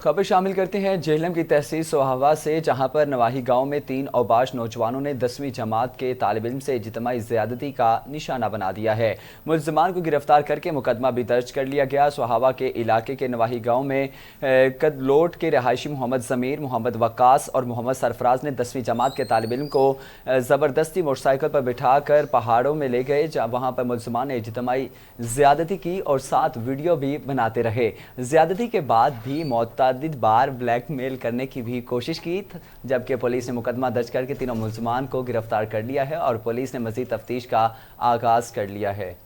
खबर शामिल करते हैं जेहलम की तहसील सोहावा से, जहां पर नवाही गांव में 3 औबाश नौजवानों ने 10वीं जमात के तालिब इल्म से इज्तिमाई ज़्यादती का निशाना बना दिया है। मुल्ज़िमान को गिरफ्तार करके मुकदमा भी दर्ज कर लिया गया। सोहावा के इलाके के नवाही गांव में कदलोट के रहायशी मोहम्मद ज़मीर, मोहम्मद वक्कास और मोहम्मद सरफराज ने 10वीं जमात के तालिब इल्म को ज़बरदस्ती मोटरसाइकिल पर बिठा कर पहाड़ों में ले गए, जहाँ वहाँ पर मुल्ज़िमान ने इज्तिमाई ज़्यादती की और साथ वीडियो भी बनाते रहे। ज़्यादती के बाद भी मुतअद्दिद बार ब्लैकमेल करने की भी कोशिश की, जबकि पुलिस ने मुकदमा दर्ज करके तीनों मुल्ज़िमान को गिरफ्तार कर लिया है और पुलिस ने मज़ीद तफ्तीश का आगाज़ कर लिया है।